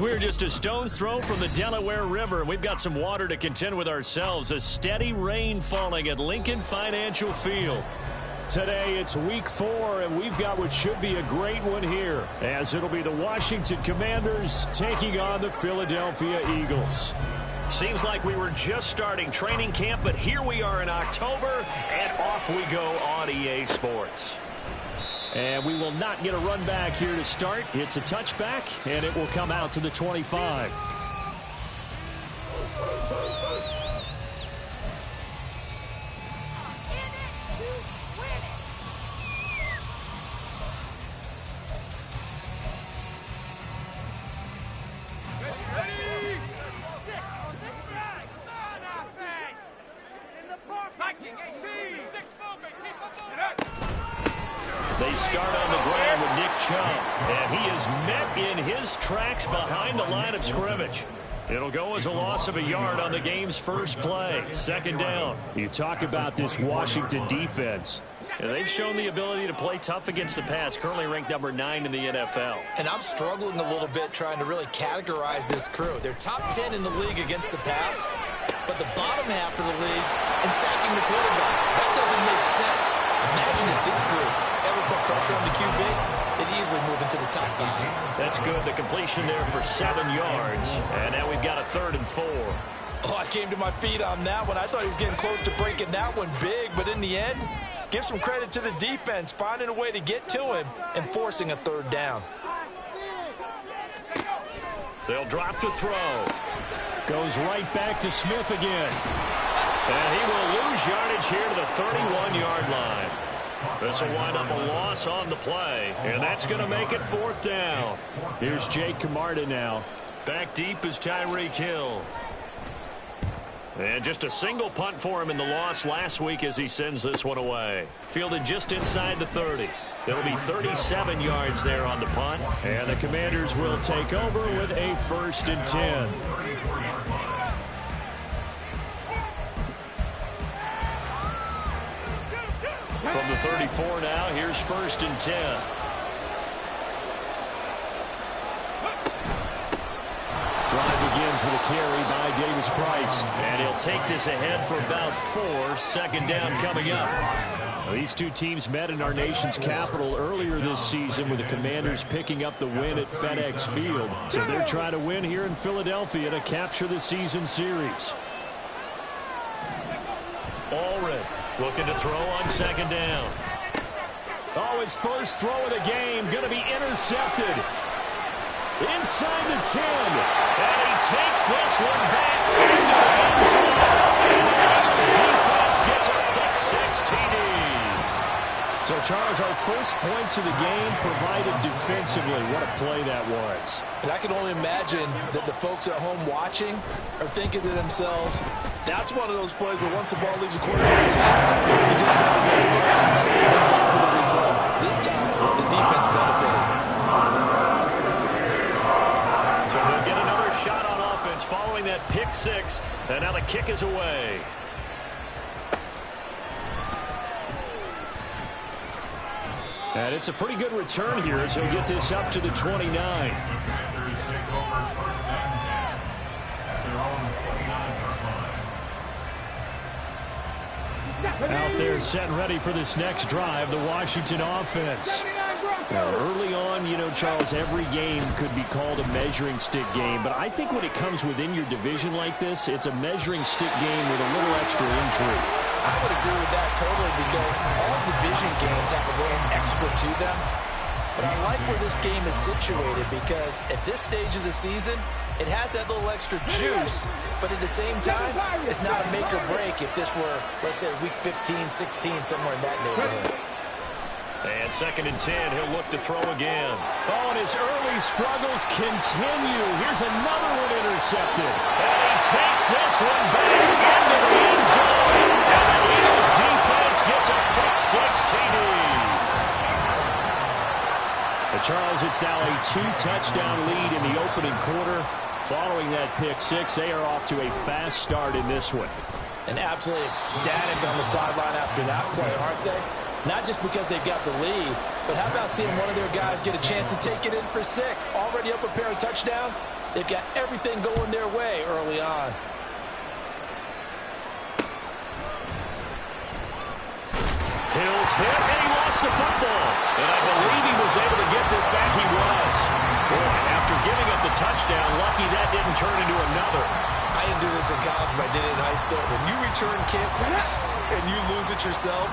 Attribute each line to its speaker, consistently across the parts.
Speaker 1: We're just a stone's throw from the Delaware River. We've got some water to contend with ourselves. A steady rain falling at Lincoln Financial Field.
Speaker 2: Today it's week 4, and we've got what should be a great one here, as it'll be the Washington Commanders taking on the Philadelphia Eagles.
Speaker 1: Seems like we were just starting training camp, but here we are in October, and off we go on EA Sports.
Speaker 2: And we will not get a run back here to start. It's a touchback, and it will come out to the 25.
Speaker 1: They start on the ground with Nick Chubb, and he is met in his tracks behind the line of scrimmage. It'll go as a loss of a yard on the game's first play. Second down.
Speaker 2: You talk about this Washington defense.
Speaker 1: And they've shown the ability to play tough against the pass, currently ranked number 9 in the NFL.
Speaker 3: And I'm struggling a little bit trying to really categorize this crew. They're top 10 in the league against the pass, but the bottom half of the league in sacking the quarterback. That doesn't make sense. Imagine if this group ever put pressure on the QB, they'd easily move into the top 5.
Speaker 1: That's good. The completion there for 7 yards. And now we've got a 3rd and 4.
Speaker 3: Oh, I came to my feet on that one. I thought he was getting close to breaking that one big, but in the end, give some credit to the defense, finding a way to get to him and forcing a 3rd down.
Speaker 1: They'll drop to throw.
Speaker 2: Goes right back to Smith again.
Speaker 1: And he will lose yardage here to the 31-yard line. This will wind up a loss on the play, and that's going to make it 4th down.
Speaker 2: Here's Jake Camarda now.
Speaker 1: Back deep is Tyreek Hill. And just a single punt for him in the loss last week as he sends this one away. Fielded just inside the 30. There'll be 37 yards there on the punt.
Speaker 2: And the Commanders will take over with a 1st and 10.
Speaker 1: From the 34 now, here's 1st and 10.
Speaker 2: Drive begins with a carry by Davis Price.
Speaker 1: And he'll take this ahead for about 4. Second down coming up.
Speaker 2: Well, these two teams met in our nation's capital earlier this season, with the Commanders picking up the win at FedEx Field. So they're trying to win here in Philadelphia to capture the season series.
Speaker 1: Allred looking to throw on 2nd down.
Speaker 2: Oh, his first throw of the game going to be intercepted. Inside the 10.
Speaker 1: And he takes this one back into the end zone. And the Eagles defense gets a pick-6 TD.
Speaker 2: So, Charles, our first points of the game provided defensively. What a play that was.
Speaker 3: And I can only imagine that the folks at home watching are thinking to themselves, that's one of those plays where once the ball leaves the quarterback's hands, you just saw the game for the result. This time, the defense benefited.
Speaker 1: So they'll get another shot on offense following that pick-6. And now the kick is away.
Speaker 2: And it's a pretty good return here as he'll get this up to the 29. Out there set and ready for this next drive, the Washington offense. Now, early on, you know, Charles, every game could be called a measuring stick game. But I think when it comes within your division like this, it's a measuring stick game with a little extra intrigue.
Speaker 3: I would agree with that totally, because all division games have a little extra to them. But I like where this game is situated, because at this stage of the season, it has that little extra juice, but at the same time, it's not a make or break if this were, let's say, week 15, 16, somewhere in that neighborhood.
Speaker 1: And 2nd and 10, he'll look to throw again.
Speaker 2: Oh, and his early struggles continue. Here's another one intercepted.
Speaker 1: And he takes this one back into the end zone. And the Eagles defense gets a pick-6 TD.
Speaker 2: Charles, it's now a 2-touchdown lead in the opening quarter. Following that pick-6, they are off to a fast start in this one.
Speaker 3: And absolutely ecstatic on the sideline after that play, aren't they? Not just because they've got the lead, But how about seeing one of their guys get a chance to take it in for 6? Already up a pair of touchdowns. They've got everything going their way early on.
Speaker 1: Hills hit, and he lost the football. And I believe he was able to get this back. He was. Boy, after giving up the touchdown, lucky that didn't turn into another.
Speaker 3: I didn't do this in college, but I did it in high school. When you return kicks and you lose it yourself,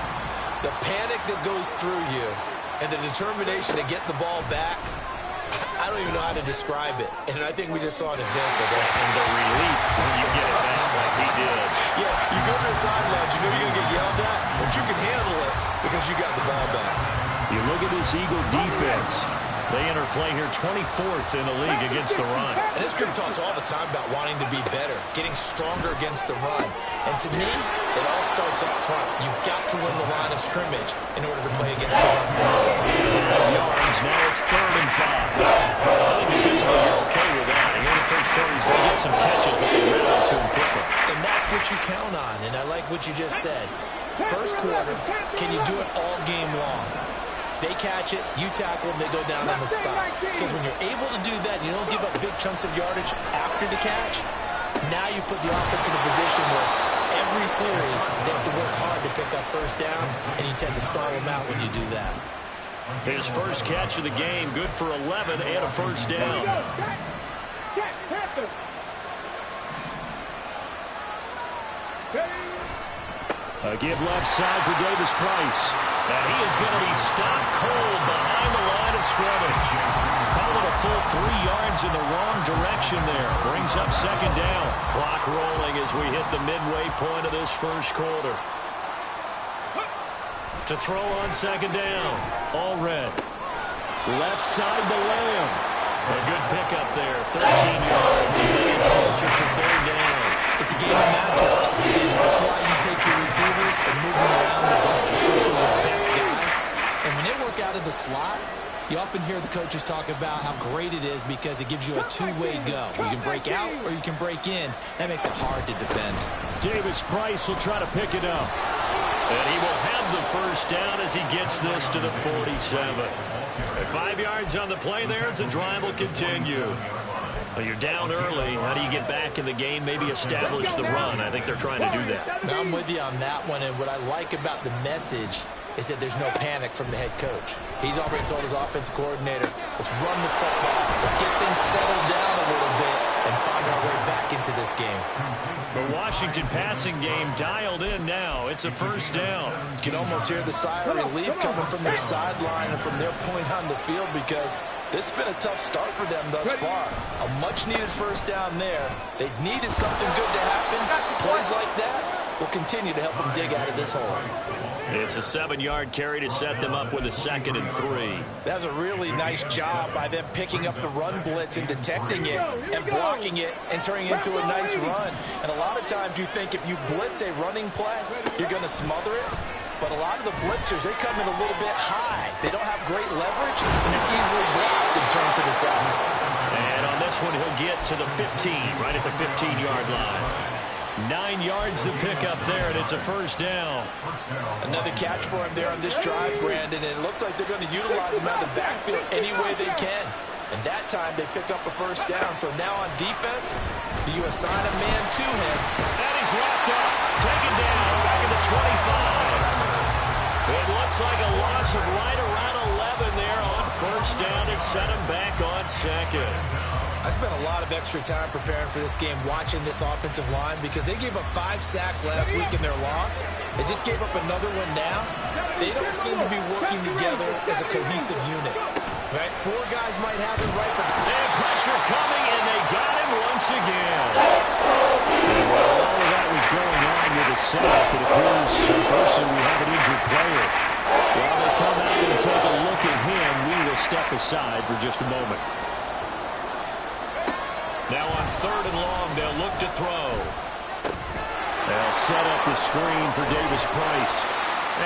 Speaker 3: the panic that goes through you and the determination to get the ball back, I don't even know how to describe it. And I think we just saw an example there.
Speaker 1: And the relief when you get it back like he did.
Speaker 3: Yeah, you go to the sidelines, you know you're going to get yelled at, but you can handle it because you got the ball back.
Speaker 2: You look at this Eagle defense. They enter play here 24th in the league against the run.
Speaker 3: And this group talks all the time about wanting to be better, getting stronger against the run. And to me, it all starts up front. You've got to win the line of scrimmage in order to play against the run.
Speaker 1: 5 yards, now it's 3rd and 5. I think defensively you're okay with that. And in the first quarter, he's going to get some catches, but they ran out to him quickly.
Speaker 3: And that's what you count on, and I like what you just said. First quarter, can you do it all game long? They catch it, you tackle, and they go down on the spot. Because when you're able to do that, you don't give up big chunks of yardage after the catch, now you put the offense in a position where every series they have to work hard to pick up first downs, and you tend to stall them out when you do that.
Speaker 1: His first catch of the game, good for 11 and a first down.
Speaker 2: A give left side for Davis Price.
Speaker 1: And he is going to be stopped cold behind the line of scrimmage. Call it a full 3 yards in the wrong direction there. Brings up 2nd down. Clock rolling as we hit the midway point of this first quarter. To throw on 2nd down. Allred.
Speaker 2: Left side to Lamb.
Speaker 1: A good pickup there. 13 yards as they get closer for 3rd down.
Speaker 3: It's a game of matchups, and that's why you take your receivers and move them around the bunch, especially your best guys. And when they work out of the slot, you often hear the coaches talk about how great it is because it gives you a two-way go. You can break out or you can break in. That makes it hard to defend.
Speaker 2: Davis Price will try to pick it up.
Speaker 1: And he will have the first down as he gets this to the 47. At 5 yards on the play there, as the drive will continue. Well, you're down early. How do you get back in the game, maybe establish the run? I think they're trying to do that.
Speaker 3: Now, I'm with you on that one, and what I like about the message is that there's no panic from the head coach. He's already told his offensive coordinator, let's run the football, let's get things settled down a little bit and find our way back into this game.
Speaker 1: The Washington passing game dialed in now. It's a first down.
Speaker 3: You can almost hear the sigh of relief coming from their sideline and from their point on the field because this has been a tough start for them thus far. A much-needed first down there. They needed something good to happen. Plays like that will continue to help them dig out of this hole.
Speaker 1: It's a 7-yard carry to set them up with a 2nd and 3.
Speaker 3: That's a really nice job by them picking up the run blitz and detecting it and blocking it and turning it into a nice run. And a lot of times you think if you blitz a running play, you're going to smother it. But a lot of the blitzers, they come in a little bit high. They don't have great leverage, and they're easily blocked and turned to the side.
Speaker 1: And on this one, he'll get to the 15, right at the 15-yard line. 9 yards to pick up there, and it's a first down.
Speaker 3: Another catch for him there on this drive, Brandon, and it looks like they're going to utilize him out of the backfield any way they can. And that time, they pick up a first down. So now on defense, do you assign a man to him?
Speaker 1: And he's wrapped up, taken down, back at the 25. It looks like a loss of right around 11 there on first down to set him back on 2nd.
Speaker 3: I spent a lot of extra time preparing for this game, watching this offensive line, because they gave up 5 sacks last week in their loss. They just gave up another one now. They don't seem to be working together as a cohesive unit. Right? 4 guys might have it right, but
Speaker 1: and pressure coming, and they got him once again.
Speaker 2: And while all of that was going on with the setup, it appears, unfortunately, we have an injured player. While they come out and take a look at him, we will step aside for just a moment.
Speaker 1: Now on 3rd and long, they'll look to throw.
Speaker 2: They'll set up the screen for Davis Price.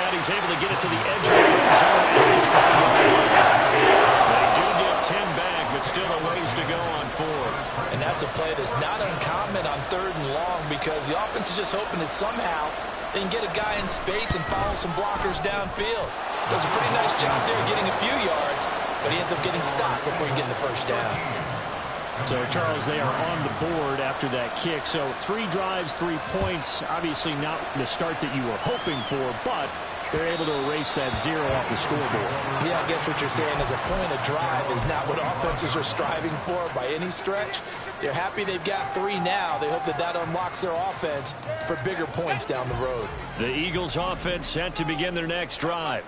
Speaker 1: And he's able to get it to the edge of the red zone at the 20-yard line. They do get 10 back, but still a ways to go on 4th.
Speaker 3: And that's a play that's not uncommon on 3rd and long because the offense is just hoping that somehow they can get a guy in space and follow some blockers downfield. Does a pretty nice job there getting a few yards, but he ends up getting stopped before he gets the first down.
Speaker 2: So, Charles, they are on the board after that kick. So 3 drives, 3 points. Obviously not the start that you were hoping for, but they're able to erase that 0 off the scoreboard.
Speaker 3: Yeah, I guess what you're saying is a point of drive is not what offenses are striving for by any stretch. They're happy they've got 3 now. They hope that that unlocks their offense for bigger points down the road.
Speaker 1: The Eagles offense set to begin their next drive.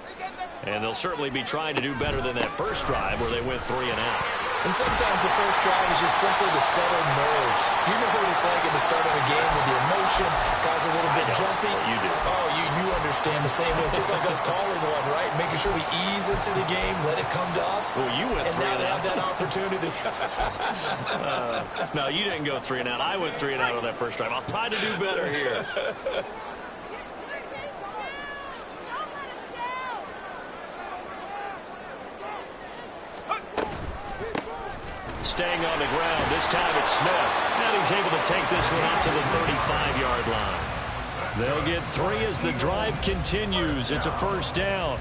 Speaker 1: And they'll certainly be trying to do better than that first drive where they went 3 and out.
Speaker 3: And sometimes the first drive is just simply to settle nerves. You know what it's like at the start of a game with the emotion, guys are a little bit jumpy.
Speaker 1: You do.
Speaker 3: Oh, you understand the same way. It's just like us calling one, right? Making sure we ease into the game, let it come to us.
Speaker 1: Well, you went 3 and out.
Speaker 3: And now they have that opportunity.
Speaker 1: No, you didn't go 3 and out. I went 3 and out on that first drive. I'll try to do better here. Staying on the ground. This time it's Smith. And he's able to take this one out to the 35-yard line. They'll get 3 as the drive continues. It's a first down.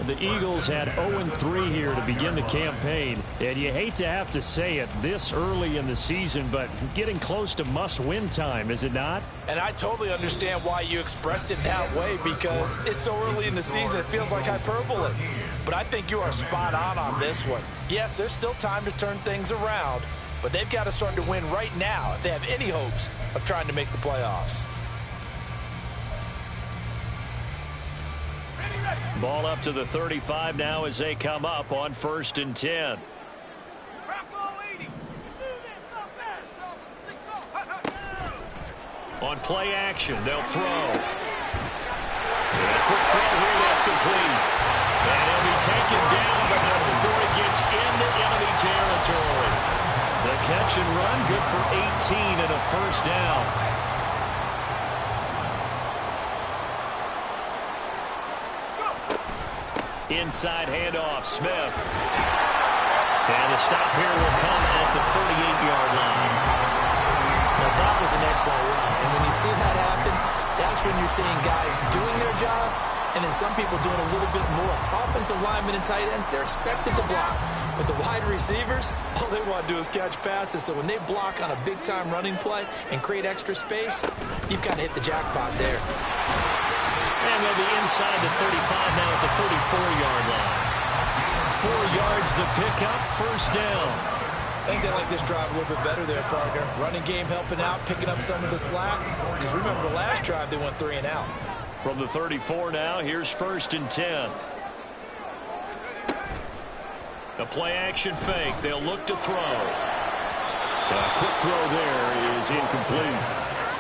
Speaker 2: The Eagles had 0-3 here to begin the campaign. And you hate to have to say it this early in the season, but getting close to must-win time, is it not?
Speaker 3: And I totally understand why you expressed it that way, because it's so early in the season, it feels like hyperbole. But I think you are spot on this one. Yes, there's still time to turn things around, but they've got to start to win right now if they have any hopes of trying to make the playoffs.
Speaker 1: Ball up to the 35 now as they come up on 1st and 10. On play action, they'll throw. And a quick throw here, that's complete. And he'll be taken down, but not before he gets into enemy territory. The catch and run, good for 18 and a first down. Inside handoff, Smith. And the stop here will come at the 38-yard line.
Speaker 3: Now that was an excellent run. And when you see that happen, that's when you're seeing guys doing their job and then some people doing a little bit more. Offensive linemen and tight ends, they're expected to block. But the wide receivers, all they want to do is catch passes. So when they block on a big-time running play and create extra space, you've kind of hit the jackpot there.
Speaker 1: And they'll be inside the 35 now at the 34-yard line. 4 yards the pickup, first down.
Speaker 3: I think they like this drive a little bit better there, partner. Running game helping out, picking up some of the slack. Because remember, the last drive they went 3 and out.
Speaker 1: From the 34 now, here's 1st and 10. A play-action fake. They'll look to throw.
Speaker 2: A quick throw there is incomplete.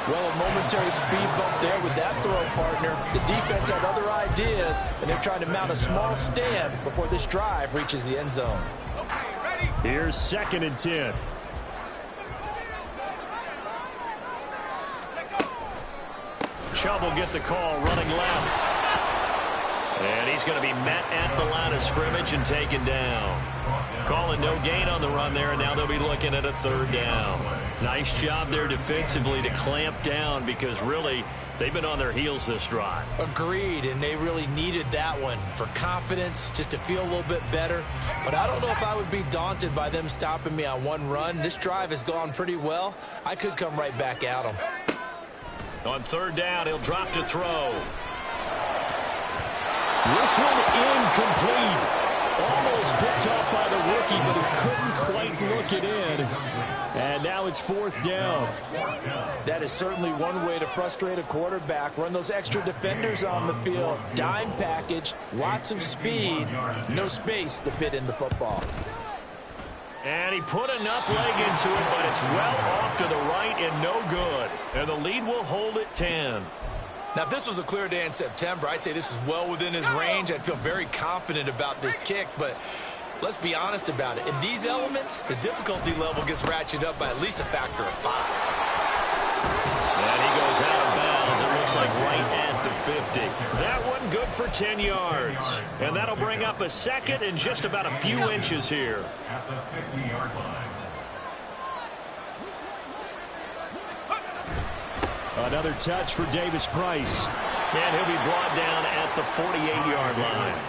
Speaker 3: Well, a momentary speed bump there with that throw, partner. The defense had other ideas, and they're trying to mount a small stand before this drive reaches the end zone.
Speaker 2: Here's 2nd and 10.
Speaker 1: Chubb will get the call running left. And he's going to be met at the line of scrimmage and taken down. Calling no gain on the run there, and now they'll be looking at a 3rd down. Nice job there defensively to clamp down because really they've been on their heels this drive.
Speaker 3: Agreed, and they really needed that one for confidence, just to feel a little bit better. But I don't know if I would be daunted by them stopping me on one run. This drive has gone pretty well. I could come right back at them.
Speaker 1: On 3rd down, he'll drop to throw.
Speaker 2: This one incomplete. Almost picked off by the rookie, but he couldn't quite look it in. And now it's 4th down.
Speaker 3: That is certainly one way to frustrate a quarterback. Run those extra defenders on the field. Dime package, lots of speed, no space to fit in the football.
Speaker 1: And he put enough leg into it, but it's well off to the right and no good. And the lead will hold at 10.
Speaker 3: Now, if this was a clear day in September, I'd say this is well within his range. I'd feel very confident about this kick, but let's be honest about it. In these elements, the difficulty level gets ratcheted up by at least a factor of 5.
Speaker 1: And he goes out of bounds. It looks like right at the 50. That one good for 10 yards. And that'll bring up a 2nd and just about a few inches here.
Speaker 4: At the 50-yard line.
Speaker 2: Another touch for Davis Price.
Speaker 1: And he'll be brought down at the 48-yard line.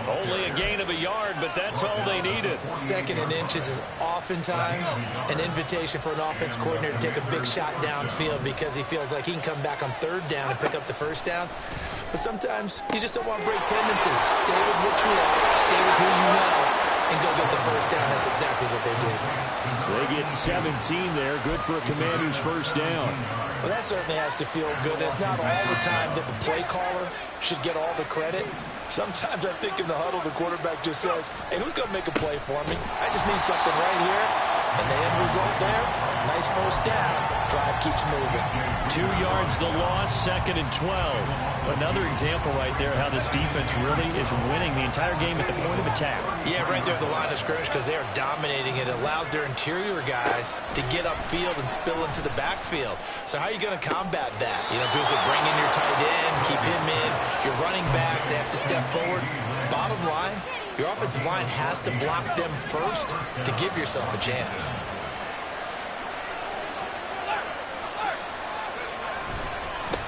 Speaker 1: Only a gain of a yard, but that's all they needed.
Speaker 3: 2nd and inches is oftentimes an invitation for an offense coordinator to take a big shot downfield because he feels like he can come back on 3rd down and pick up the 1st down. But sometimes you just don't want to break tendencies. Stay with what you are, stay with who you know, and go get the 1st down. That's exactly what they did.
Speaker 2: They get 17 there. Good for a Commanders 1st down.
Speaker 3: Well, that certainly has to feel good. It's not all the time that the play caller should get all the credit. Sometimes I think in the huddle, the quarterback just says, hey, who's going to make a play for me? I just need something right here. And the end result there, nice 1st down. Drive keeps moving.
Speaker 1: 2 yards the loss, 2nd and 12. Another example right there how this defense really is winning the entire game at the point of attack.
Speaker 3: Yeah, right there at the line of scrimmage because they are dominating it. It allows their interior guys to get upfield and spill into the backfield. So how are you going to combat that? You know, because they bring in your tight end, keep him in. Your running backs, they have to step forward. Bottom line, your offensive line has to block them first to give yourself a chance.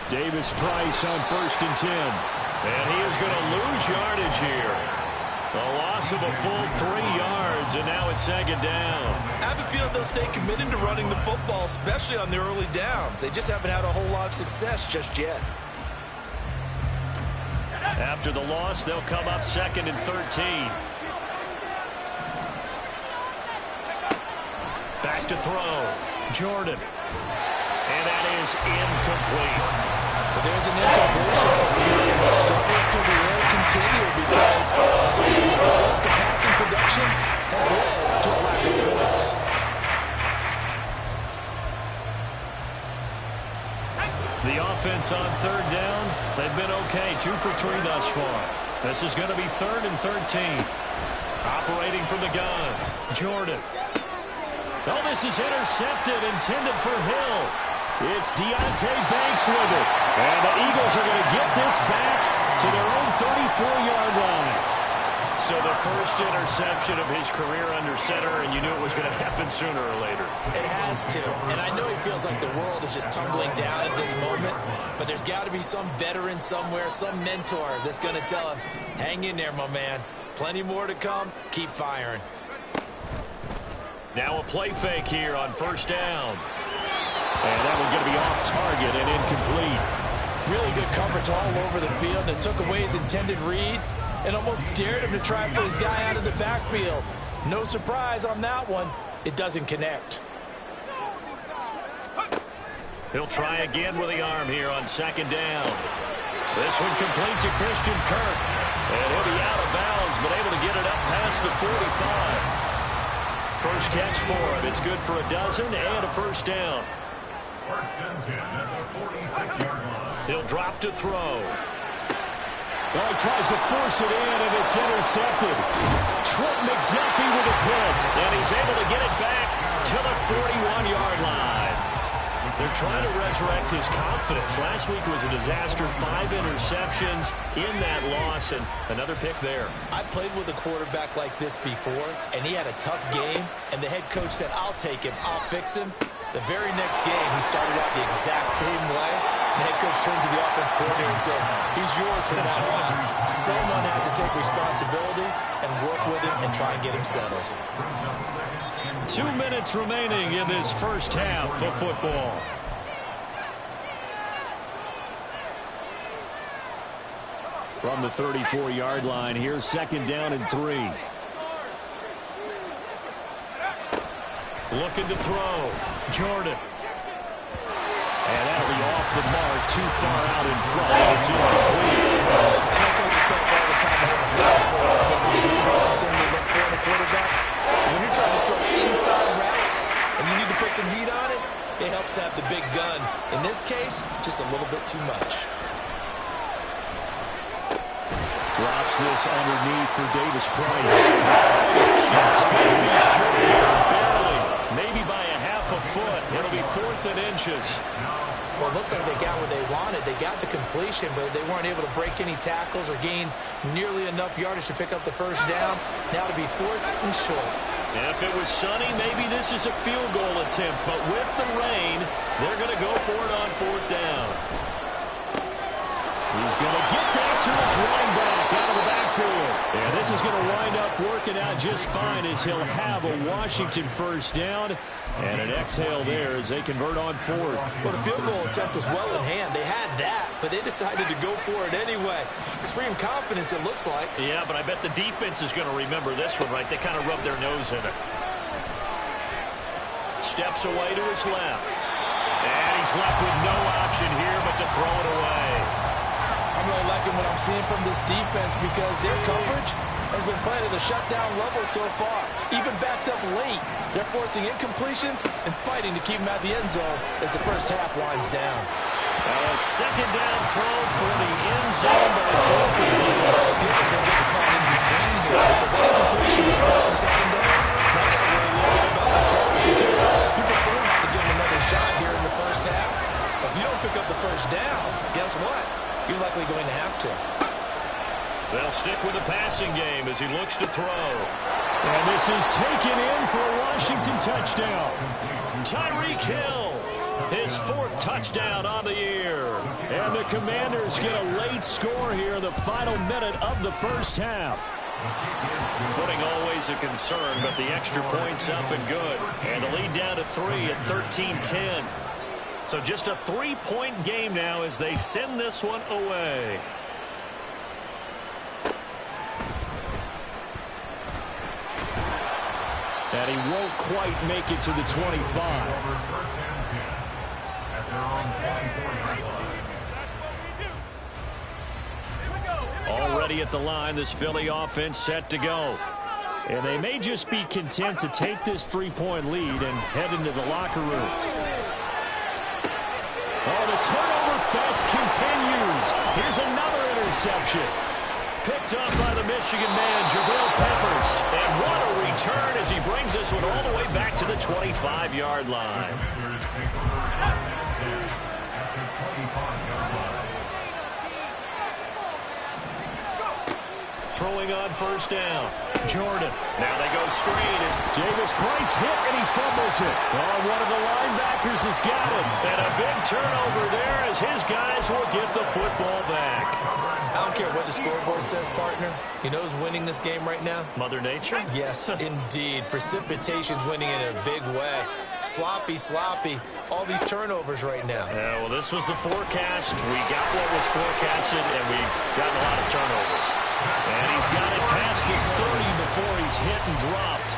Speaker 2: Davis-Price on 1st and 10.
Speaker 1: And he is going to lose yardage here. A loss of a full 3 yards, and now it's 2nd down.
Speaker 3: I have a feeling they'll stay committed to running the football, especially on their early downs. They just haven't had a whole lot of success just yet.
Speaker 1: After the loss, they'll come up 2nd and 13. Back to throw. Jordan. And that is incomplete.
Speaker 3: But there's an incompletion. And the struggles through the air continue because so lack of passing production has led to a lack of points.
Speaker 1: The offense on 3rd down, they've been okay. 2 for 3 thus far. This is going to be 3rd and 13. Operating from the gun. Jordan. Oh, this is intercepted, intended for Hill.
Speaker 2: It's Deonte Banks with it. And the Eagles are going to get this back to their own 34-yard line.
Speaker 1: So the first interception of his career under center, and you knew it was going to happen sooner or later.
Speaker 3: It has to. And I know he feels like the world is just tumbling down at this moment, but there's got to be some veteran somewhere, some mentor that's going to tell him, hang in there, my man. Plenty more to come. Keep firing.
Speaker 1: Now a play fake here on 1st down.
Speaker 2: And that one's going to be off target and incomplete.
Speaker 3: Really good coverage all over the field that took away his intended read and almost dared him to try for his guy out of the backfield. No surprise on that one. It doesn't connect.
Speaker 1: He'll try again with the arm here on 2nd down. This one complete to Christian Kirk. And he'll be out of bounds, but able to get it up past the 45. First catch for him. It's good for a dozen and a 1st down.
Speaker 4: 1st and 10 at the 46-yard line.
Speaker 1: He'll drop to throw.
Speaker 2: Well, he tries to force it in, and it's intercepted. Trent McDuffie with a pick.
Speaker 1: And he's able to get it back to the 41-yard line. They're trying to resurrect his confidence. Last week was a disaster. 5 interceptions in that loss, and another pick there.
Speaker 3: I played with a quarterback like this before, and he had a tough game, and the head coach said, I'll take him, I'll fix him. The very next game, he started out the exact same way. The head coach turned to the offense coordinator and said, he's yours from now on. Someone has to take responsibility and work with him and try and get him settled.
Speaker 1: 2 minutes remaining in this first half of football.
Speaker 2: From the 34-yard line, here's 2nd down and 3.
Speaker 1: Looking to throw. Jordan.
Speaker 2: And that'll be off the mark, too far out in front. It's incomplete.
Speaker 3: I know coaches tell us all the time to have a thing for it. This is the number one thing they look for in a quarterback. When you're trying to throw inside routes and you need to put some heat on it, it helps have the big gun. In this case, just a little bit too much.
Speaker 2: Drops this underneath for Davis-Price.
Speaker 1: Just going to be short here, barely. Maybe by a half a foot. It'll be 4th and inches.
Speaker 3: Well, it looks like they got what they wanted. They got the completion, but they weren't able to break any tackles or gain nearly enough yardage to pick up the 1st down. Now to be 4th and short.
Speaker 1: And if it was sunny, maybe this is a field goal attempt. But with the rain, they're going to go for it on 4th down.
Speaker 2: to his running back out of the backfield. And this is going to wind up working out just fine as he'll have a Washington first down. And an exhale there as they convert on fourth.
Speaker 3: Well, the field goal attempt was well in hand. They had that, but they decided to go for it anyway. Extreme confidence, it looks like.
Speaker 1: Yeah, but I bet the defense is going to remember this one, right? They kind of rubbed their nose in it. Steps away to his left. And he's left with no option here but to throw it away.
Speaker 3: I'm really liking what I'm seeing from this defense because their coverage has been playing at a shutdown level so far. Even backed up late, they're forcing incompletions and fighting to keep them out of the end zone as the first half winds down.
Speaker 1: A second down throw for the end zone, but it's incomplete.
Speaker 3: It feels like they're getting caught in between here because that incompletions on first and second down. Now I got to really look at about the call because you prefer not to give them another shot here in the first half. If you don't pick up the first down, guess what? You're likely going to have to.
Speaker 1: They'll stick with the passing game as he looks to throw.
Speaker 2: And this is taken in for a Washington touchdown.
Speaker 1: Tyreek Hill, his fourth touchdown on the year.
Speaker 2: And the Commanders get a late score here in the final minute of the first half.
Speaker 1: Footing always a concern, but the extra point's up and good. And the lead down to 3 at 13-10. So just a 3-point game now as they send this one away.
Speaker 2: And he won't quite make it to the 25.
Speaker 1: Already at the line, this Philly offense set to go.
Speaker 2: And they may just be content to take this 3-point lead and head into the locker room. Oh, the turnover fest continues. Here's another interception.
Speaker 1: Picked up by the Michigan man, Jabril Peppers. And what a return as he brings this one all the way back to the 25-yard line. Throwing on first down. Jordan. Now they go screen.
Speaker 2: Davis Price hit and he fumbles it. Oh, one of the linebackers has got him.
Speaker 1: And a big turnover there as his guys will get the football back.
Speaker 3: I don't care what the scoreboard says, partner. You know who's winning this game right now?
Speaker 1: Mother Nature?
Speaker 3: Yes, indeed. Precipitation's winning in a big way. Sloppy, sloppy. All these turnovers right now.
Speaker 1: Yeah, well, this was the forecast. We got what was forecasted, and we've gotten a lot of turnovers. And he's got it past the 30 before he's hit and dropped.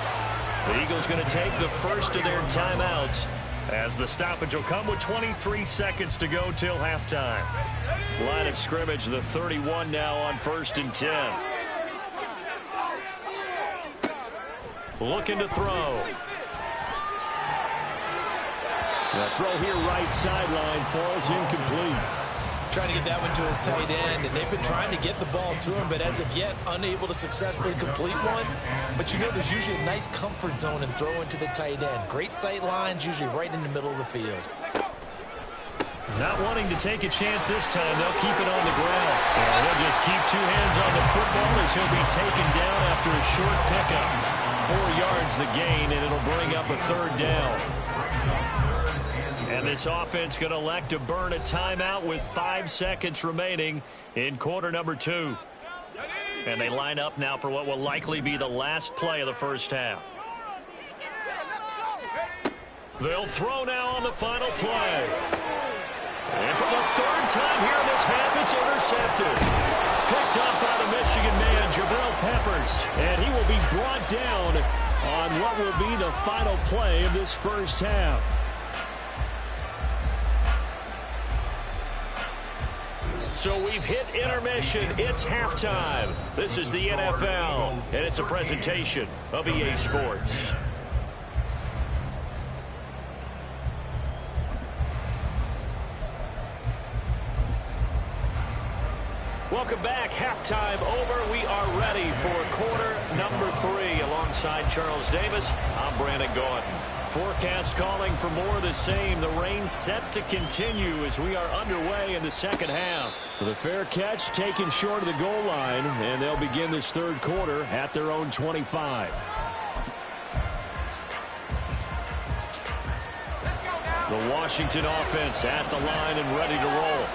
Speaker 1: The Eagles going to take the first of their timeouts as the stoppage will come with 23 seconds to go till halftime. Line of scrimmage, the 31 now on 1st and 10. Looking to throw.
Speaker 2: The throw here right sideline falls incomplete.
Speaker 3: Trying to get that one to his tight end, and they've been trying to get the ball to him, but as of yet, unable to successfully complete one. But you know there's usually a nice comfort zone in throwing to the tight end. Great sight lines, usually right in the middle of the field.
Speaker 1: Not wanting to take a chance this time, they'll keep it on the ground. And he'll just keep two hands on the football as he'll be taken down after a short pickup. 4 yards the gain, and it'll bring up a third down. And this offense going to elect to burn a timeout with 5 seconds remaining in quarter number 2. And they line up now for what will likely be the last play of the first half. They'll throw now on the final play. And for the third time here in this half, it's intercepted. Picked up by the Michigan man, Jabril Peppers.
Speaker 2: And he will be brought down on what will be the final play of this first half.
Speaker 1: So we've hit intermission. It's halftime. This is the NFL, and it's a presentation of EA Sports. Welcome back. Halftime over. We are ready for quarter number 3. Alongside Charles Davis, I'm Brandon Gaudin. Forecast calling for more of the same. The rain set to continue as we are underway in the second half.
Speaker 2: The fair catch taken short of the goal line, and they'll begin this third quarter at their own 25.
Speaker 1: The Washington offense at the line and ready to roll.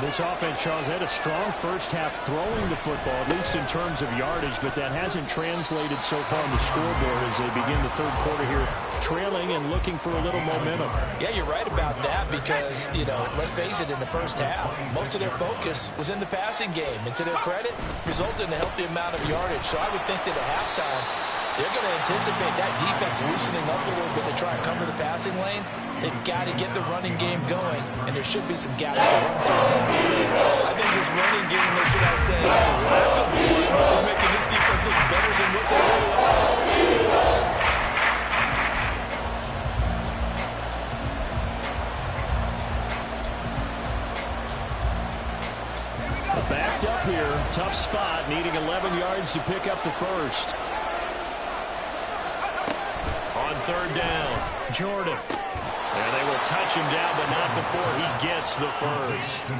Speaker 2: This offense, Charles, had a strong first half throwing the football, at least in terms of yardage, but that hasn't translated so far on the scoreboard as they begin the third quarter here, trailing and looking for a little momentum.
Speaker 3: Yeah, you're right about that because, you know, let's face it, in the first half, most of their focus was in the passing game. And to their credit, resulted in a healthy amount of yardage. So I would think that at halftime, they're going to anticipate that defense loosening up a little bit to try and cover the passing lanes. They've got to get the running game going, and there should be some gaps to run through. I think this running game, or should I say, the lack of one, is making this defense look better than what they really are.
Speaker 2: Backed up here, tough spot, needing 11 yards to pick up the first.
Speaker 1: On third down, Jordan. And they will touch him down, but not before he gets the first.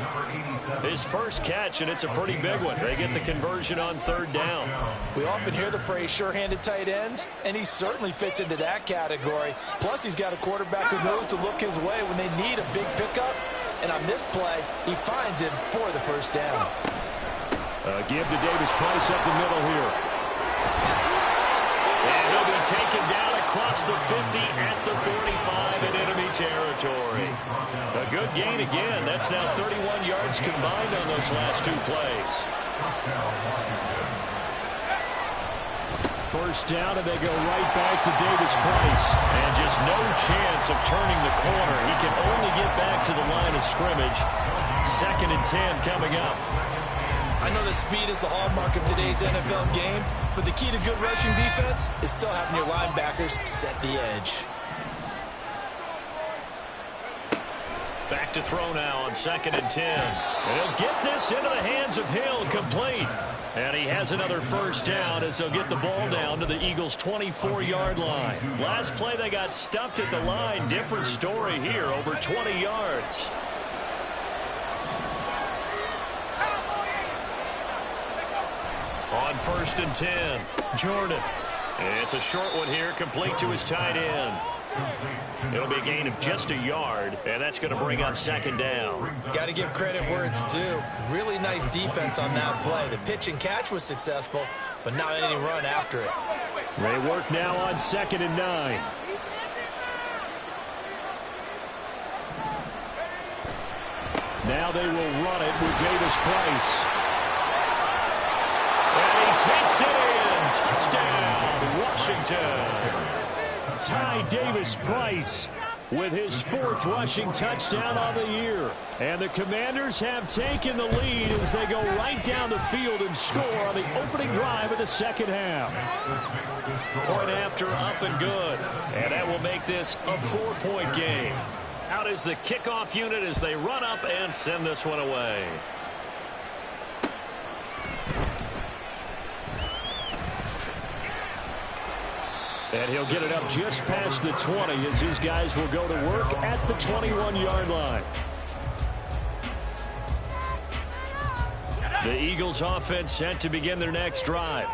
Speaker 1: His first catch, and it's a pretty big one. They get the conversion on third down.
Speaker 3: We often hear the phrase sure-handed tight ends, and he certainly fits into that category. Plus, he's got a quarterback who knows to look his way when they need a big pickup. And on this play, he finds him for the first down.
Speaker 2: Give to Davis-Price up the middle here.
Speaker 1: And he'll be taken down across the 50 at the 45 in enemy territory. A good gain again. That's now 31 yards combined on those last two plays.
Speaker 2: First down, and they go right back to Davis-Price.
Speaker 1: And just no chance of turning the corner. He can only get back to the line of scrimmage. 2nd and 10 coming up.
Speaker 3: I know that speed is the hallmark of today's NFL game, but the key to good rushing defense is still having your linebackers set the edge.
Speaker 1: Back to throw now on 2nd and 10. And he'll get this into the hands of Hill, complete. And he has another first down as they'll get the ball down to the Eagles' 24-yard line. Last play, they got stuffed at the line. Different story here, over 20 yards. On 1st and 10, Jordan. It's a short one here, complete to his tight end. It'll be a gain of just a yard, and that's going to bring up 2nd down.
Speaker 3: Got to give credit where it's due. Really nice defense on that play. The pitch and catch was successful, but not any run after it.
Speaker 2: They work now on 2nd and 9. Now they will run it with Davis-Price.
Speaker 1: And he takes it in. Touchdown, Washington.
Speaker 2: Ty Davis-Price with his 4th rushing touchdown on the year. And the Commanders have taken the lead as they go right down the field and score on the opening drive of the second half.
Speaker 1: Point after, up and good. And that will make this a 4-point game. Out is the kickoff unit as they run up and send this one away.
Speaker 2: And he'll get it up just past the 20 as his guys will go to work at the 21-yard line.
Speaker 1: The Eagles offense set to begin their next drive.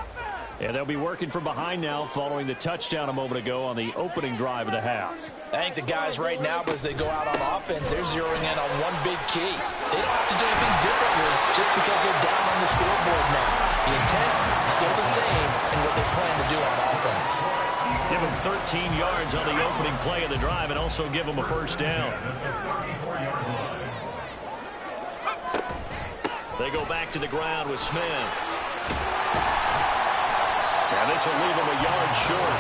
Speaker 2: And they'll be working from behind now following the touchdown a moment ago on the opening drive of the half.
Speaker 3: I think the guys right now, as they go out on offense, they're zeroing in on one big key. They don't have to do anything differently just because they're down on the scoreboard now. The intent is still the same in what they plan to do on offense.
Speaker 1: Give them 13 yards on the opening play of the drive and also give them a first down. They go back to the ground with Smith. And this will leave him a yard short.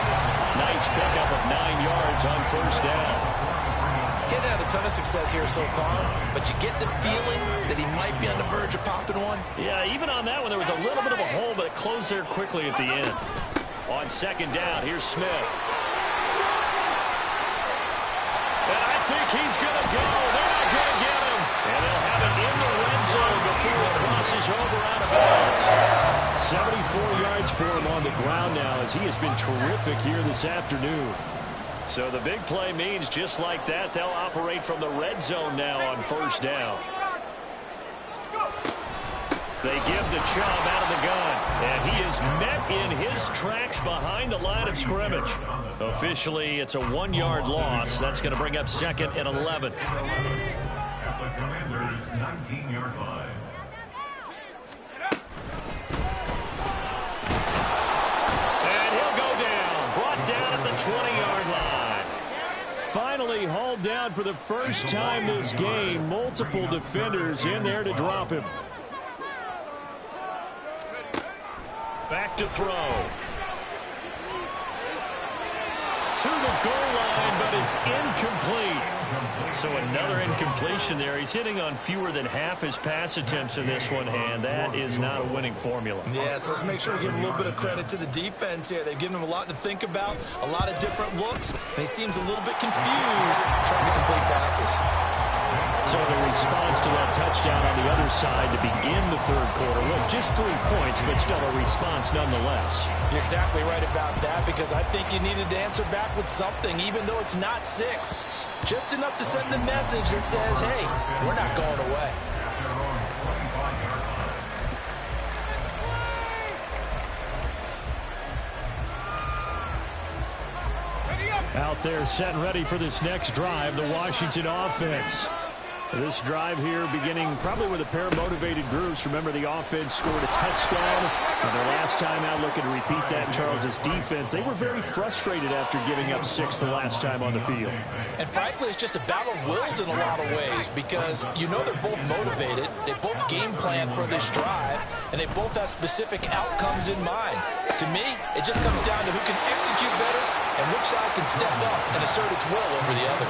Speaker 1: Nice pickup of 9 yards on first down.
Speaker 3: Getting had a ton of success here so far, but you get the feeling that he might be on the verge of popping one.
Speaker 1: Yeah, even on that one, there was a little bit of a hole, but it closed there quickly at the end. On second down, here's Smith. And I think he's going to go. They're not going to get him. And they'll have it in the red zone before it crosses over out of bounds.
Speaker 2: 74 yards for him on the ground now as he has been terrific here this afternoon.
Speaker 1: So the big play means just like that, they'll operate from the red zone now on first down. They give the Chubb out of the gun, and he is met in his tracks behind the line of scrimmage. Officially, it's a 1-yard loss. That's going to bring up 2nd and 11.
Speaker 4: at the Commanders' 19-yard line.
Speaker 1: And he'll go down. Brought down at the 20-yard line.
Speaker 2: Finally hauled down for the first time this game. Multiple defenders in there to drop him.
Speaker 1: Back to throw. To the goal line, but it's incomplete. So another incompletion there. He's hitting on fewer than half his pass attempts in this one, and that is not a winning formula.
Speaker 3: Yeah, so let's make sure we give a little bit of credit to the defense here. They've given him a lot to think about, a lot of different looks, and he seems a little bit confused trying to complete passes.
Speaker 2: So the response to that touchdown on the other side to begin the third quarter. Look, just 3 points, but still a response nonetheless.
Speaker 3: You're exactly right about that, because I think you needed to answer back with something, even though it's not 6. Just enough to send the message that says, hey, we're not going away.
Speaker 2: Out there set and ready for this next drive, the Washington offense. This drive here beginning probably with a pair of motivated groups. Remember, the offense scored a touchdown. And their last time out, looking to repeat that in Charles's defense. They were very frustrated after giving up 6 the last time on the field.
Speaker 3: And frankly, it's just a battle of wills in a lot of ways, because you know they're both motivated. They both game plan for this drive, and they both have specific outcomes in mind. To me, it just comes down to who can execute better and which side can step up and assert its will over the other.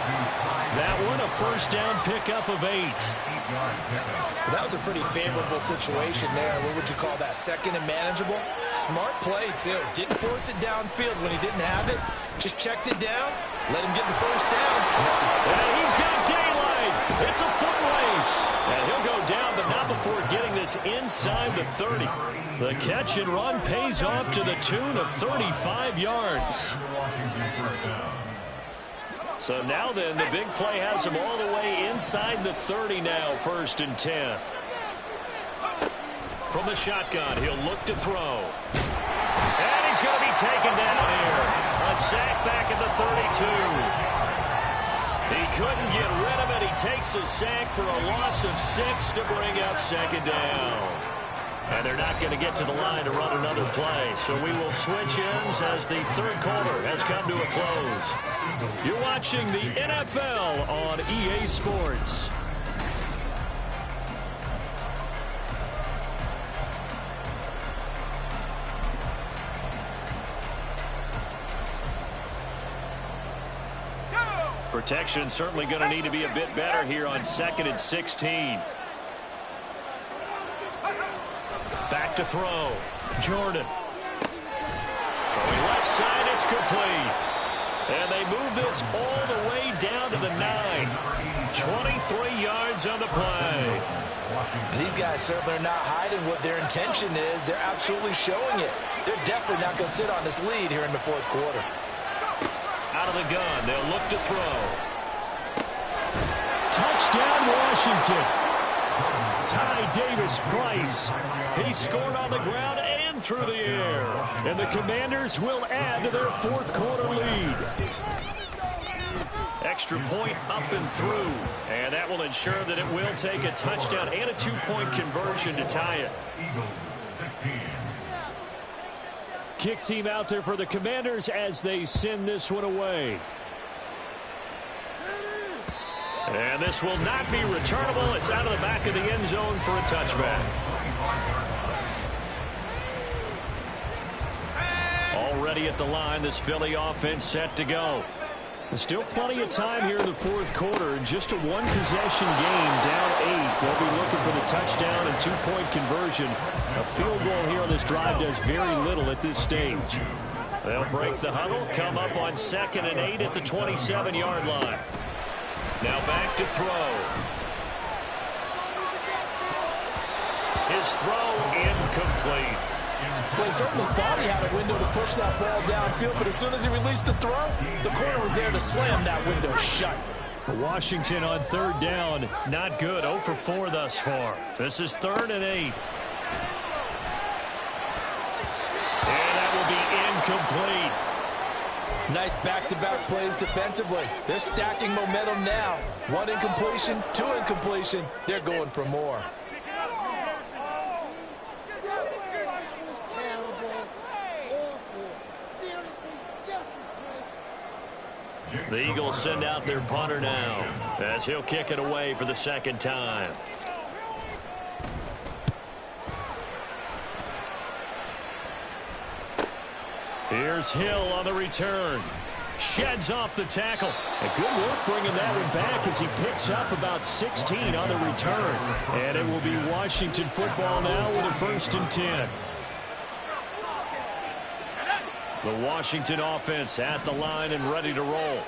Speaker 1: That one, a first down pickup of 8.
Speaker 3: Well, that was a pretty favorable situation there. What would you call that? Second and manageable? Smart play, too. Didn't force it downfield when he didn't have it. Just checked it down, let him get the first down.
Speaker 1: And he's got daylight. It's a foot race. And he'll go down, but not before getting this inside the 30. The catch and run pays off to the tune of 35 yards. So now then, the big play has him all the way inside the 30 now, 1st and 10. From the shotgun, he'll look to throw. And he's going to be taken down here. A sack back at the 32. He couldn't get rid of it. He takes a sack for a loss of 6 to bring up 2nd down. And they're not going to get to the line to run another play. So we will switch ends as the third quarter has come to a close. You're watching the NFL on EA Sports. Protection certainly going to need to be a bit better here on 2nd and 16. Back to throw. Jordan. Throwing left side, it's complete. And they move this all the way down to the 9. 23 yards on the play.
Speaker 3: And these guys certainly are not hiding what their intention is. They're absolutely showing it. They're definitely not going to sit on this lead here in the 4th quarter.
Speaker 1: Out of the gun, they'll look to throw.
Speaker 2: Touchdown, Washington. Ty Davis-Price. He scored on the ground and through the air. And the Commanders will add to their 4th quarter lead.
Speaker 1: Extra point up and through. And that will ensure that it will take a touchdown and a 2-point conversion to tie it.
Speaker 4: Eagles 16.
Speaker 2: Kick team out there for the Commanders as they send this one away.
Speaker 1: And this will not be returnable. It's out of the back of the end zone for a touchback. Already at the line, this Philly offense set to go. There's still plenty of time here in the 4th quarter. Just a 1-possession game, down 8. They'll be looking for the touchdown and 2-point conversion. A field goal here on this drive does very little at this stage. They'll break the huddle, come up on 2nd and 8 at the 27-yard line. Now back to throw. His throw incomplete.
Speaker 3: Well, he certainly thought he had a window to push that ball downfield, but as soon as he released the throw, the corner was there to slam that window shut.
Speaker 2: Washington on 3rd down.
Speaker 1: Not good. 0 for 4 thus far. This is 3rd and 8. And that will be incomplete.
Speaker 3: Nice back-to-back plays defensively. They're stacking momentum now. 1 incompletion, 2 incompletion. They're going for more.
Speaker 1: The Eagles send out their punter now as he'll kick it away for the second time. Here's Hill on the return. Sheds off the tackle.
Speaker 2: A good work bringing that one back as he picks up about 16 on the return. And it will be Washington football now with a 1st and 10. The Washington offense at the line and ready to roll.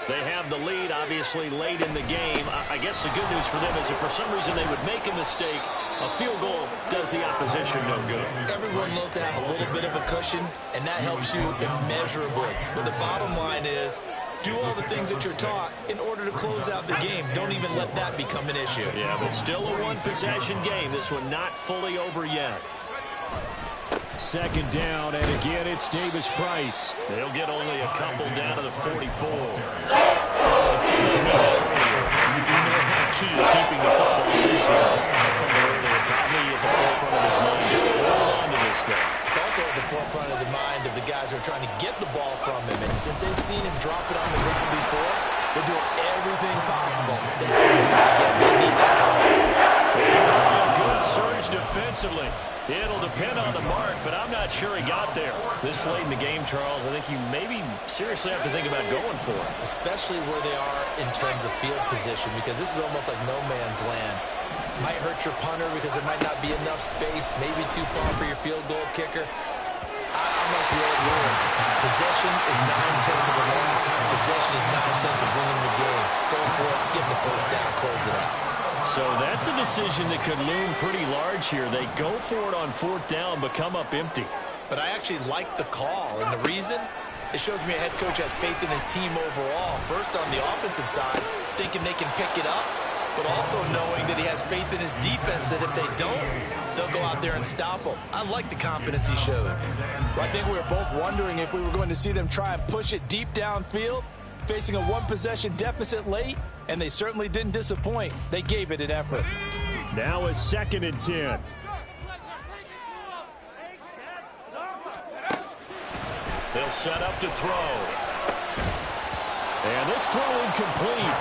Speaker 2: They have the lead, obviously, late in the game. I guess the good news for them is if for some reason they would make a mistake, a field goal does the opposition no good.
Speaker 3: Everyone loves to have a little bit of a cushion, and that helps you immeasurably. But the bottom line is, do all the things that you're taught in order to close out the game. Don't even let that become an issue.
Speaker 1: Yeah, but still a one-possession game. This one not fully over yet.
Speaker 2: Second down, and again, it's Davis Price.
Speaker 1: They'll get only a couple down to the 44. You know how key keeping the football is here. Probably at the forefront of his mind. Just hold on to this thing.
Speaker 3: It's also at the forefront of the mind of the guys who are trying to get the ball from him. And since they've seen him drop it on the ground before, they're doing everything possible to have him do it again. They need that turnover.
Speaker 1: A good surge defensively. It'll depend on the mark, but I'm not sure he got there. This late in the game, Charles, I think you maybe seriously have to think about going for it.
Speaker 3: Especially where they are in terms of field position, because this is almost like no man's land. Might hurt your punter because there might not be enough space, maybe too far for your field goal kicker. I'm like the old rule. Possession is 9/10 of a win. Possession is 9/10 of winning the game. Go for it, get the first down, close it out.
Speaker 2: So that's a decision that could loom pretty large here. They go for it on 4th down, but come up empty.
Speaker 3: But I actually like the call, and the reason? It shows me a head coach has faith in his team overall. First on the offensive side, thinking they can pick it up, but also knowing that he has faith in his defense that if they don't, they'll go out there and stop them. I like the confidence he showed.
Speaker 5: Well, I think we were both wondering if we were going to see them try and push it deep downfield, facing a 1-possession deficit late, and they certainly didn't disappoint. They gave it an effort.
Speaker 2: Now a 2nd and 10.
Speaker 1: They'll set up to throw.
Speaker 2: And this throw incomplete.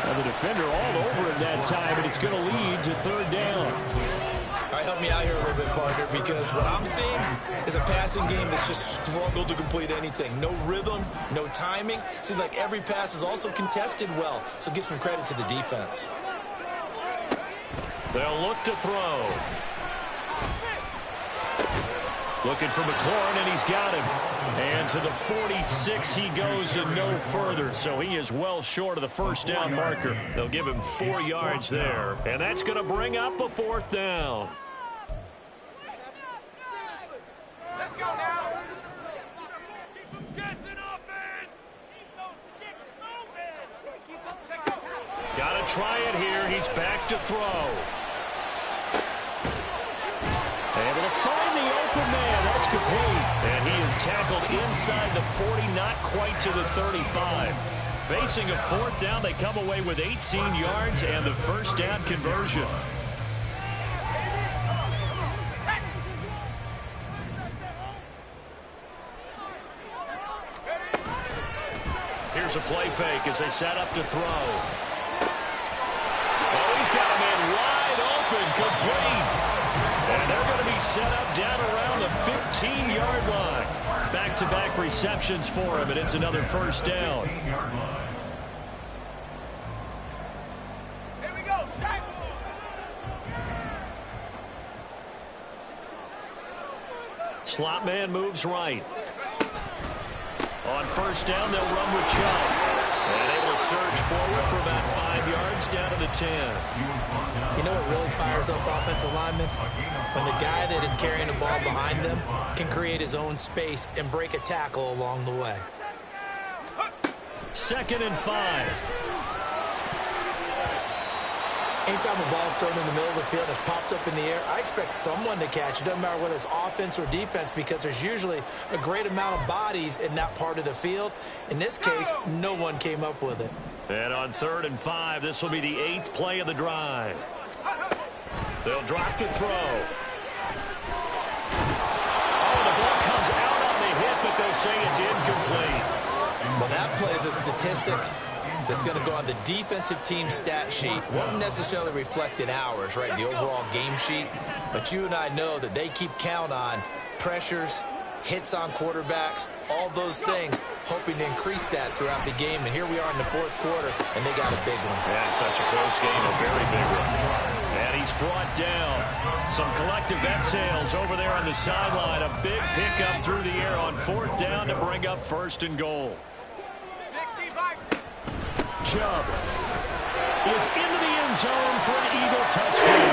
Speaker 2: And the defender all over him that time, and it's going to lead to 3rd down.
Speaker 3: All right, help me out here a little bit, partner, because what I'm seeing is a passing game that's just struggled to complete anything. No rhythm, no timing. Seems like every pass is also contested well, so give some credit to the defense.
Speaker 1: They'll look to throw. Looking for McLaurin, and he's got him. And to the 46 he goes and no further. So he is well short of the 1st down marker. They'll give him 4 yards there. And that's going to bring up a 4th down.
Speaker 6: Let's go now. Keep them guessing offense. Keep those sticks moving.
Speaker 1: Got to try it here. He's back to throw. Able to find the open man. That's complete. And he is tackled inside the 40, not quite to the 35. Facing a 4th down, they come away with 18 yards and the 1st down conversion. Here's a play fake as they set up to throw. Oh, he's got a man wide open, complete. And they're going to be set up down around the 15-yard line. Back-to-back receptions for him, and it's another 1st down.
Speaker 6: Here we go, Shaq.
Speaker 1: Slot man moves right. On 1st down, they'll run with Chubb. And able to surge forward for about 5 yards down to the 10.
Speaker 3: You know what really fires up offensive linemen? When the guy that is carrying the ball behind them can create his own space and break a tackle along the way.
Speaker 1: 2nd and 5.
Speaker 3: Anytime a ball is thrown in the middle of the field and it's popped up in the air, I expect someone to catch it. It doesn't matter whether it's offense or defense because there's usually a great amount of bodies in that part of the field. In this case, no one came up with it.
Speaker 1: And on 3rd and 5, this will be the 8th play of the drive. They'll drop to throw. Oh, the ball comes out on the hit, but they'll say it's incomplete.
Speaker 3: Well, that play is a statistic that's going to go on the defensive team stat sheet. Won't necessarily reflect in ours, right, the overall game sheet. But you and I know that they keep count on pressures, hits on quarterbacks, all those things, hoping to increase that throughout the game. And here we are in the 4th quarter, and they got a big one.
Speaker 1: Yeah, it's such a close game, a very big one. And he's brought down. Some collective exhales over there on the sideline. A big pickup through the air on 4th down to bring up 1st and goal. Chubb is into the end zone for an Eagle touchdown.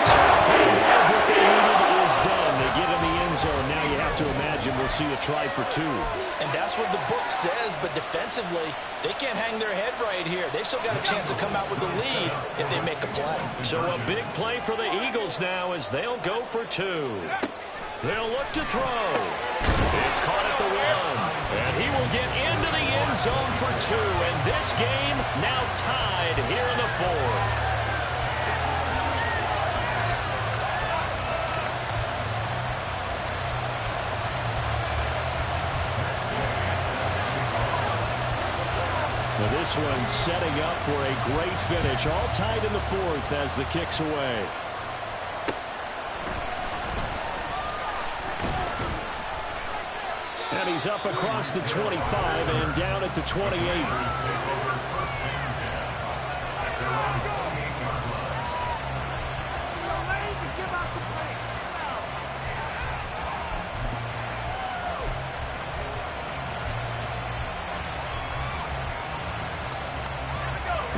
Speaker 1: So what they needed is done. They get in the end zone. Now you have to imagine we'll see a try for 2.
Speaker 5: And that's what the book says, but defensively, they can't hang their head right here. They've still got a chance to come out with the lead if they make a play.
Speaker 1: So a big play for the Eagles now as they'll go for 2. They'll look to throw. It's caught at the 1. And he will get into the end zone for 2. And this game now tied here in the 4th. Well, this one setting up for a great finish. All tied in the 4th as the kick's away. And he's up across the 25 and down at the 28.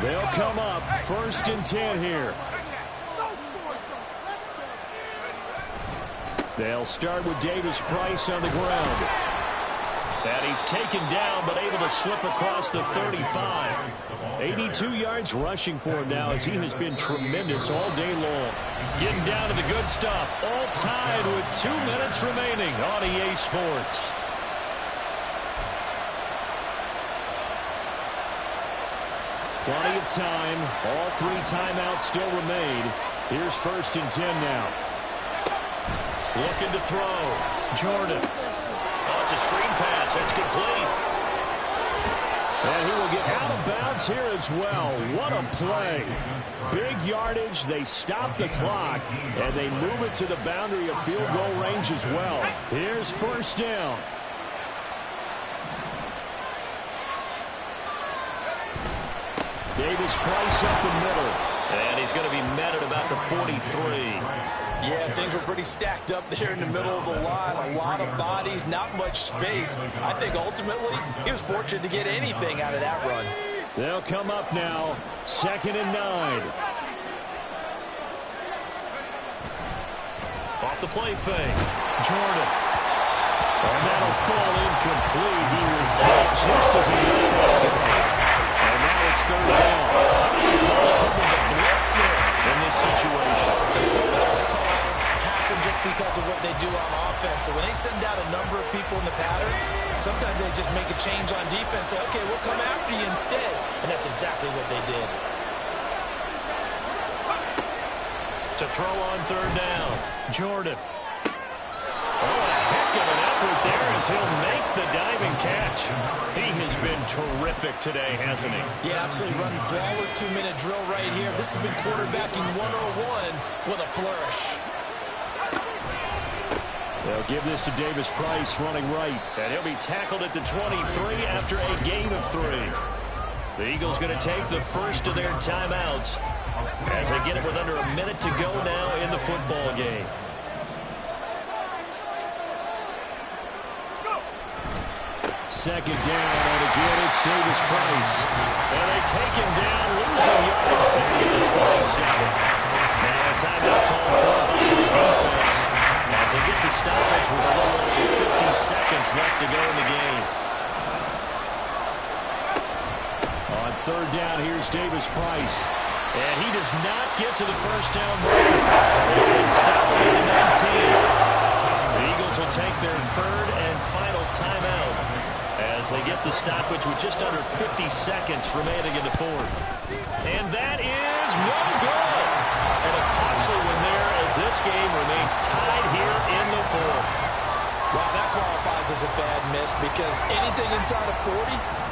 Speaker 1: They'll come up 1st and 10 here. They'll start with Davis Price on the ground. And he's taken down, but able to slip across the 35. 82 yards rushing for him now as he has been tremendous all day long. Getting down to the good stuff. All tied with 2 minutes remaining on EA Sports. Plenty of time. All 3 timeouts still remain. Here's 1st and 10 now. Looking to throw. Jordan. Oh, it's a screen pass. That's complete. And he will get out of bounds here as well. What a play. Big yardage. They stop the clock, and they move it to the boundary of field goal range as well. Here's 1st down. Davis Price up the middle. And he's going to be met at about the 43.
Speaker 5: Yeah, things were pretty stacked up there in the middle of the line. A lot of bodies, not much space. I think ultimately he was fortunate to get anything out of that run.
Speaker 2: They'll come up now. 2nd and 9.
Speaker 1: Off the play fake. Jordan. And that'll fall incomplete. He was out just as he let that go. And now it's 3rd down. Blitz there in this situation.
Speaker 3: And some of those calls happen just because of what they do on offense. So when they send out a number of people in the pattern, sometimes they just make a change on defense. Say, okay, we'll come after you instead. And that's exactly what they did.
Speaker 1: To throw on 3rd down. Jordan. Oh, a heck of an effort there as he'll make the diving catch. He has been terrific today, hasn't he?
Speaker 3: Yeah, absolutely. Running flawless 2-minute drill right here. This has been quarterbacking 101 with a flourish.
Speaker 2: They'll give this to Davis Price running right.
Speaker 1: And he'll be tackled at the 23 after a gain of 3. The Eagles going to take the first of their timeouts as they get it with under a minute to go now in the football game.
Speaker 2: Second down, and again it's Davis Price.
Speaker 1: And they take him down, losing yards back at the 27. Now a timeout called for by the defense as they get the stoppage with a little over 50 seconds left to go in the game.
Speaker 2: On 3rd down, here's Davis Price. And he does not get to the first down marker as they stop him at the 19. The Eagles will take their third and final timeout as they get the stoppage with just under 50 seconds remaining in the fourth. And that is no good. And a costly one there as this game remains tied here in the fourth.
Speaker 5: Wow, that qualifies as a bad miss because anything inside of 40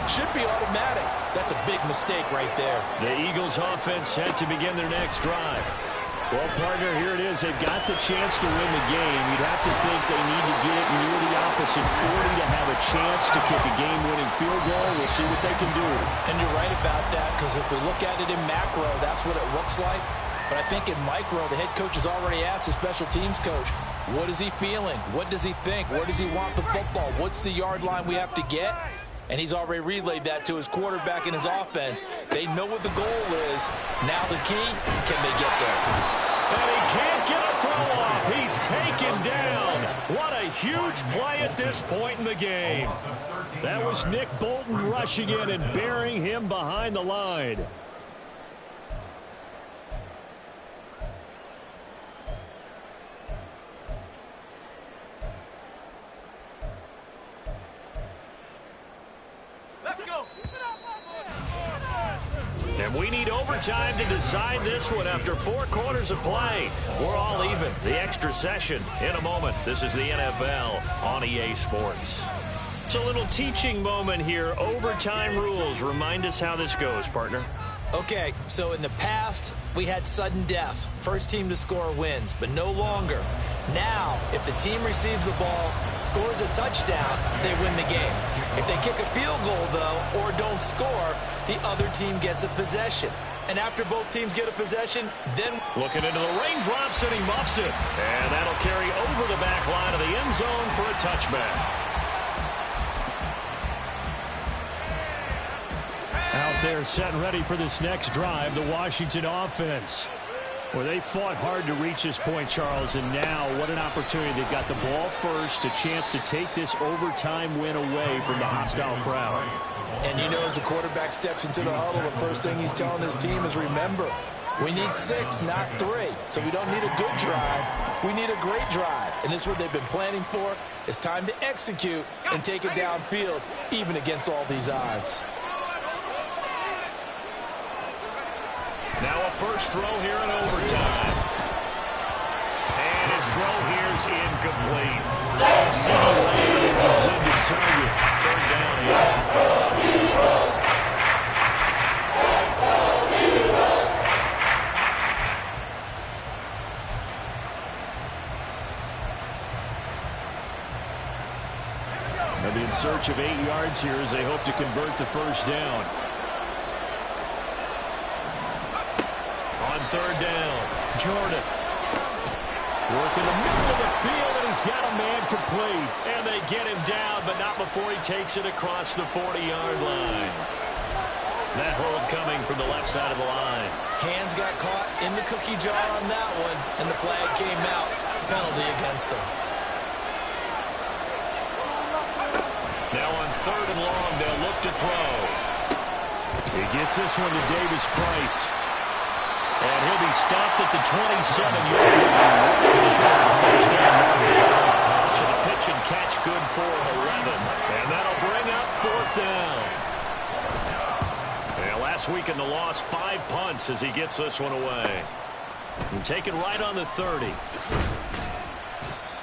Speaker 5: should be automatic. That's a big mistake right there.
Speaker 2: The Eagles offense set to begin their next drive. Well, partner, here it is. They've got the chance to win the game. You'd have to think they need to get near the opposite 40 to have a chance to kick a game-winning field goal. We'll see what they can do.
Speaker 5: And you're right about that because if we look at it in macro, that's what it looks like. But I think in micro, the head coach has already asked the special teams coach, what is he feeling? What does he think? Where does he want the football? What's the yard line we have to get? And he's already relayed that to his quarterback and his offense. They know what the goal is. Now the key, can they get there?
Speaker 2: And he can't get a throw off. He's taken down. What a huge play at this point in the game. That was Nick Bolton rushing in and burying him behind the line. And we need overtime to decide this one after 4 quarters of play. We're all even. The extra session in a moment. This is the NFL on EA Sports. It's a little teaching moment here. Overtime rules. Remind us how this goes, partner.
Speaker 3: Okay, so in the past, we had sudden death. First team to score wins, but no longer. Now, if the team receives the ball, scores a touchdown, they win the game. If they kick a field goal, though, or don't score, the other team gets a possession. And after both teams get a possession, then...
Speaker 2: Looking into the raindrops, and he muffs it. And that'll carry over the back line of the end zone for a touchback. Out there set and ready for this next drive, the Washington offense. Well, they fought hard to reach this point, Charles, and now what an opportunity. They've got the ball first, a chance to take this overtime win away from the hostile crowd.
Speaker 5: And you know, as the quarterback steps into the huddle, the first thing he's telling his team is, remember, we need 6, not 3. So we don't need a good drive. We need a great drive. And this is what they've been planning for. It's time to execute and take it downfield, even against all these odds.
Speaker 2: Now a first throw here in overtime. And his throw here's incomplete. CeeDee Lamb is intended target. Third down here. They'll be in search of 8 yards here as they hope to convert the first down. On third down, Jordan. Working the middle of the field, and he's got a man complete. And they get him down, but not before he takes it across the 40-yard line. That hold coming from the left side of the line.
Speaker 3: Hands got caught in the cookie jar on that one, and the flag came out. Penalty against him.
Speaker 2: Now on third and long, they'll look to throw. He gets this one to Davis Price. And he'll be stopped at the 27-yard line. Short of the first down marker. So the pitch and catch good for 11. And that'll bring up fourth down. And last week in the loss, 5 punts as he gets this one away. And taken right on the 30.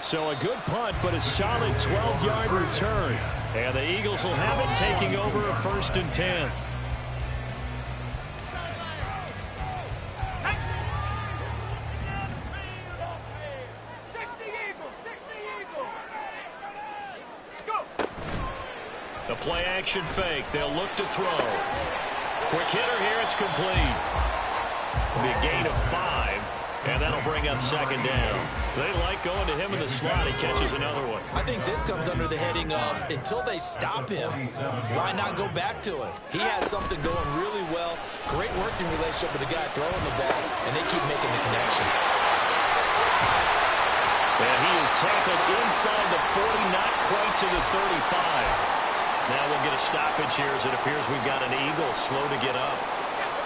Speaker 2: So a good punt, but a solid 12-yard return. And the Eagles will have it, taking over a 1st and 10. The play-action fake. They'll look to throw. Quick hitter here. It's complete. It'll be a gain of 5, and that'll bring up second down. They like going to him in the slot. He catches another one.
Speaker 3: I think this comes under the heading of, until they stop him, why not go back to it? He has something going really well. Great working relationship with the guy throwing the ball, and they keep making the connection.
Speaker 2: And he is tackled inside the 40, not quite to the 35. Now we'll get a stoppage here as it appears we've got an Eagle slow to get up.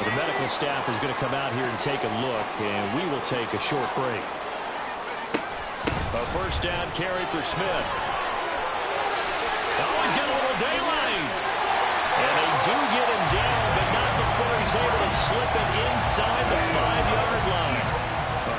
Speaker 2: The medical staff is going to come out here and take a look, and we will take a short break.
Speaker 1: A first down carry for Smith. Oh, he's got a little daylight. And they do get him down, but not before he's able to slip it inside the 5-yard line.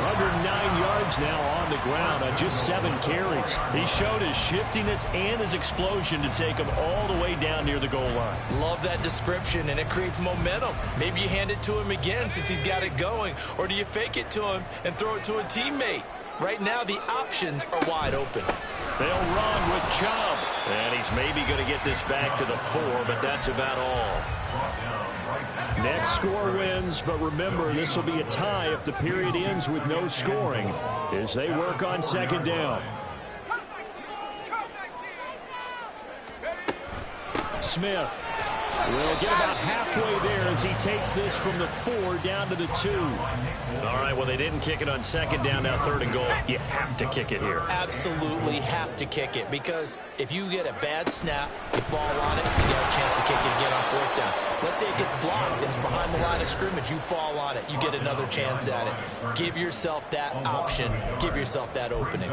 Speaker 2: 109 yards now on the ground on just 7 carries.
Speaker 1: He showed his shiftiness and his explosion to take him all the way down near the goal line.
Speaker 3: Love that description, and it creates momentum. Maybe you hand it to him again since he's got it going, or do you fake it to him and throw it to a teammate? Right now, the options are wide open.
Speaker 1: They'll run with Chubb. And he's maybe going to get this back to the 4, but that's about all.
Speaker 2: Next score wins, but remember, this will be a tie if the period ends with no scoring as they work on second down. Smith will get about halfway there as he takes this from the 4 down to the 2.
Speaker 1: All right, well, they didn't kick it on second down, now 3rd and goal. You have to kick it here.
Speaker 3: Absolutely have to kick it, because if you get a bad snap, you fall on it, you get a chance to kick it again on 4th down. Let's say it gets blocked and it's behind the line of scrimmage. You fall on it, you get another chance at it. Give yourself that option. Give yourself that opening.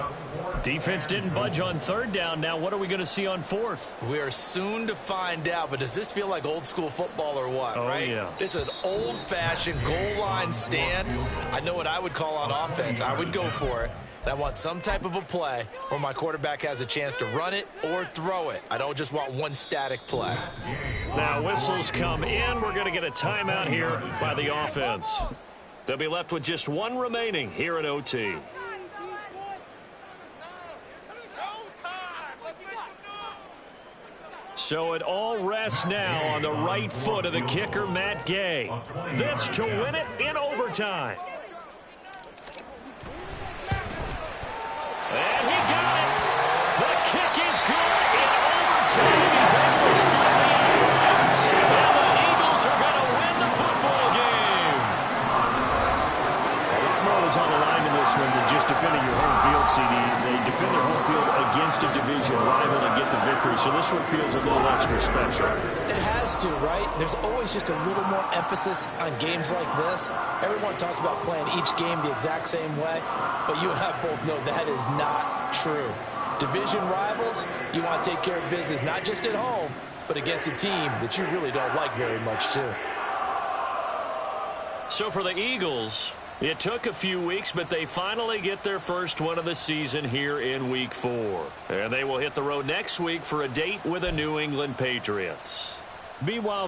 Speaker 1: Defense didn't budge on 3rd down. Now what are we going to see on 4th?
Speaker 3: We are soon to find out, but does this feel like old school football or what, right?
Speaker 1: Yeah.
Speaker 3: It's an old-fashioned goal line stand. I know what I would call on offense. I would go for it. And I want some type of a play where my quarterback has a chance to run it or throw it. I don't just want one static play.
Speaker 1: Now whistles come in. We're going to get a timeout here by the offense. They'll be left with just 1 remaining here at OT. So it all rests now on the right foot of the kicker, Matt Gay. This to win it in overtime. And he got it. The kick is good in overtime. He's able to split the offense. And the Eagles are going to win the football game.
Speaker 2: A lot more was on the line in this one than just defending your home field, CD. They defend their home field against a division rival and get the victory, so this one feels a little extra special.
Speaker 5: It has to, right? There's always just a little more emphasis on games like this. Everyone talks about playing each game the exact same way, but you and I both know that is not true. Division rivals, you want to take care of business, not just at home, but against a team that you really don't like very much, too.
Speaker 1: So for the Eagles, it took a few weeks, but they finally get their first one of the season here in Week 4. And they will hit the road next week for a date with the New England Patriots.
Speaker 2: Meanwhile,